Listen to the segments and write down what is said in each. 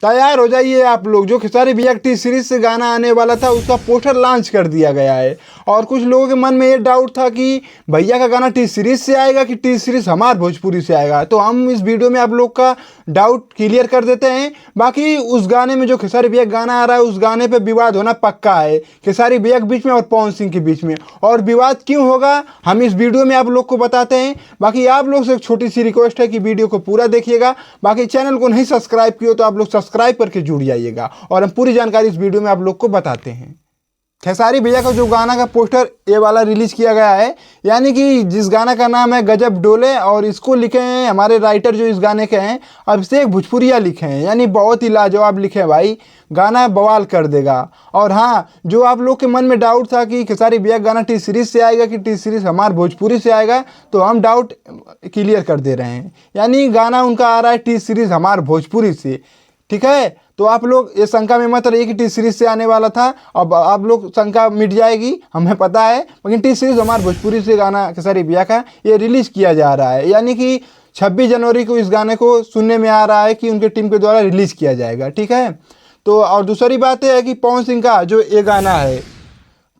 तैयार हो जाइए आप लोग। जो खेसारी भैया टी सीरीज से गाना आने वाला था उसका पोस्टर लॉन्च कर दिया गया है। और कुछ लोगों के मन में ये डाउट था कि भैया का गाना टी सीरीज से आएगा कि टी सीरीज हमार भोजपुरी से आएगा। तो हम इस वीडियो में आप लोग का डाउट क्लियर कर देते हैं। बाकी उस गाने में जो खेसारी भैया का गाना आ रहा है उस गाने पे विवाद होना पक्का है, खेसारी भैया के बीच में और पवन सिंह के बीच में। और विवाद क्यों होगा हम इस वीडियो में आप लोग को बताते हैं। बाकी आप लोग से एक छोटी सी रिक्वेस्ट है कि वीडियो को पूरा देखिएगा। बाकी चैनल को नहीं सब्सक्राइब किया तो आप लोग सब्सक्राइब करके जुड़ जाइएगा और हम पूरी जानकारी इस वीडियो में आप लोग को बताते हैं। खेसारी भैया का जो गाना का पोस्टर ये वाला रिलीज किया गया है, यानी कि जिस गाना का नाम है गजब डोले, और इसको लिखे हैं हमारे राइटर जो इस गाने के हैं अभिषेक भोजपुरिया लिखे हैं। यानी बहुत ही लाजवाब लिखे हैं भाई, गाना बवाल कर देगा। और हाँ, जो आप लोग के मन में डाउट था कि खेसारी भैया का गाना टी सीरीज से आएगा कि टी सीरीज हमारे भोजपुरी से आएगा, तो हम डाउट क्लियर कर दे रहे हैं। यानी गाना उनका आ रहा है टी सीरीज हमारे भोजपुरी से, ठीक है। तो आप लोग ये शंका में मत रहिए कि टी सीरीज से आने वाला था। अब आप लोग शंका मिट जाएगी, हमें पता है। लेकिन टी सीरीज हमारे भोजपुरी से गाना खेसारी भैया का ये रिलीज किया जा रहा है। यानी कि 26 जनवरी को इस गाने को सुनने में आ रहा है कि उनके टीम के द्वारा रिलीज किया जाएगा, ठीक है। तो और दूसरी बात है कि पवन सिंह का जो ये गाना है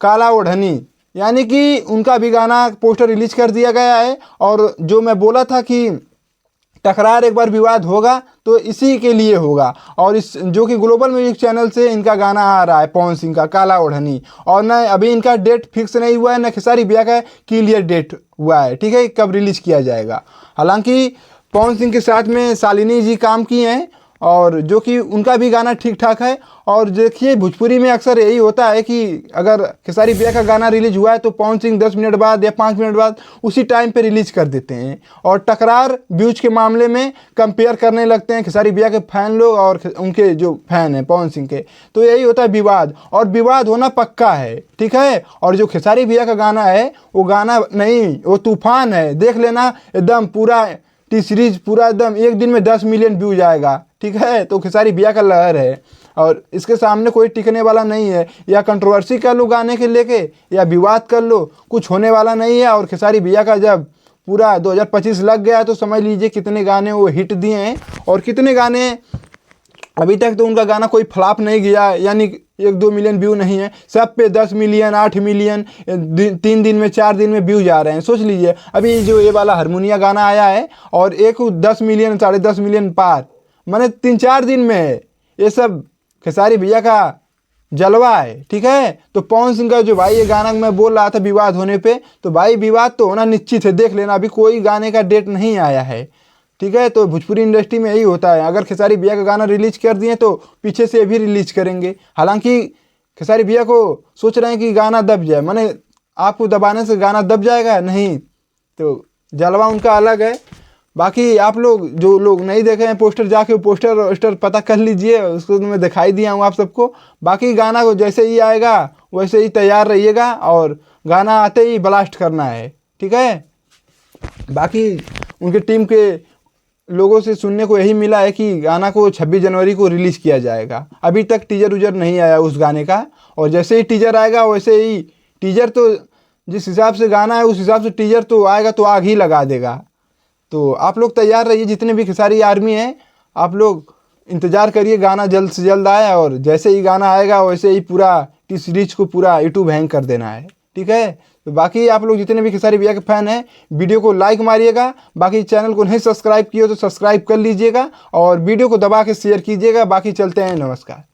काला ओढ़नी, यानी कि उनका भी गाना पोस्टर रिलीज कर दिया गया है। और जो मैं बोला था कि टकरार एक बार विवाद होगा तो इसी के लिए होगा। और इस जो कि ग्लोबल म्यूजिक चैनल से इनका गाना आ रहा है पवन सिंह का काला ओढ़नी। और न अभी इनका डेट फिक्स नहीं हुआ है, न खेसारी भैया का क्लियर डेट हुआ है, ठीक है, कब रिलीज किया जाएगा। हालांकि पवन सिंह के साथ में शालिनी जी काम किए हैं और जो कि उनका भी गाना ठीक ठाक है। और देखिए भोजपुरी में अक्सर यही होता है कि अगर खेसारी भैया का गाना रिलीज हुआ है तो पवन सिंह 10 मिनट बाद या 5 मिनट बाद उसी टाइम पे रिलीज कर देते हैं। और टकरार व्यूज के मामले में कंपेयर करने लगते हैं खेसारी भैया के फैन लोग और उनके जो फैन हैं पवन सिंह के। तो यही होता है विवाद, और विवाद होना पक्का है, ठीक है। और जो खेसारी भैया का गाना है वो गाना नहीं, वो तूफान है। देख लेना एकदम पूरा टी सीरीज पूरा एकदम एक दिन में 10 मिलियन व्यूज आएगा, ठीक है। तो खेसारी भैया का लहर है और इसके सामने कोई टिकने वाला नहीं है। या कंट्रोवर्सी कर लो गाने के लेके या विवाद कर लो, कुछ होने वाला नहीं है। और खेसारी भैया का जब पूरा 2025 लग गया तो समझ लीजिए कितने गाने वो हिट दिए हैं और कितने गाने अभी तक तो उनका गाना कोई फ्लॉप नहीं गया। यानी 1-2 मिलियन व्यू नहीं है, सब पे 10 मिलियन 8 मिलियन 3 दिन में 4 दिन में व्यूज आ रहे हैं। सोच लीजिए अभी जो ये वाला हारमोनिया गाना आया है और एक 10 मिलियन 10.5 मिलियन पार, मैंने 3-4 दिन में है। ये सब खेसारी भैया का जलवा है, ठीक है। तो पवन सिंह का जो भाई ये गाना मैं बोल रहा था विवाद होने पे, तो भाई विवाद तो होना निश्चित है। देख लेना अभी कोई गाने का डेट नहीं आया है, ठीक है। तो भोजपुरी इंडस्ट्री में यही होता है, अगर खेसारी भैया का गाना रिलीज कर दिए तो पीछे से भी रिलीज करेंगे। हालांकि खेसारी भैया को सोच रहे हैं कि गाना दब जाए, माने आपको दबाने से गाना दब जाएगा नहीं, तो जलवा उनका अलग है। बाकी आप लोग जो लोग नहीं देखे हैं पोस्टर, जाके पोस्टर पता कर लीजिए, उसको मैं दिखाई दिया हूँ आप सबको। बाकी गाना को जैसे ही आएगा वैसे ही तैयार रहिएगा और गाना आते ही ब्लास्ट करना है, ठीक है। बाकी उनके टीम के लोगों से सुनने को यही मिला है कि गाना को 26 जनवरी को रिलीज़ किया जाएगा। अभी तक टीजर उजर नहीं आया उस गाने का, और जैसे ही टीजर आएगा वैसे ही टीजर तो जिस हिसाब से गाना है उस हिसाब से टीजर तो आएगा तो आग ही लगा देगा। तो आप लोग तैयार रहिए, जितने भी खेसारी आर्मी हैं आप लोग इंतज़ार करिए, गाना जल्द से जल्द आए। और जैसे ही गाना आएगा वैसे ही पूरा टी सीरीज को पूरा यूट्यूब हैंग कर देना है, ठीक है। तो बाकी आप लोग जितने भी खेसारी भैया के फैन हैं वीडियो को लाइक मारिएगा। बाकी चैनल को नहीं सब्सक्राइब किया तो सब्सक्राइब कर लीजिएगा और वीडियो को दबा के शेयर कीजिएगा। बाकी चलते हैं, नमस्कार।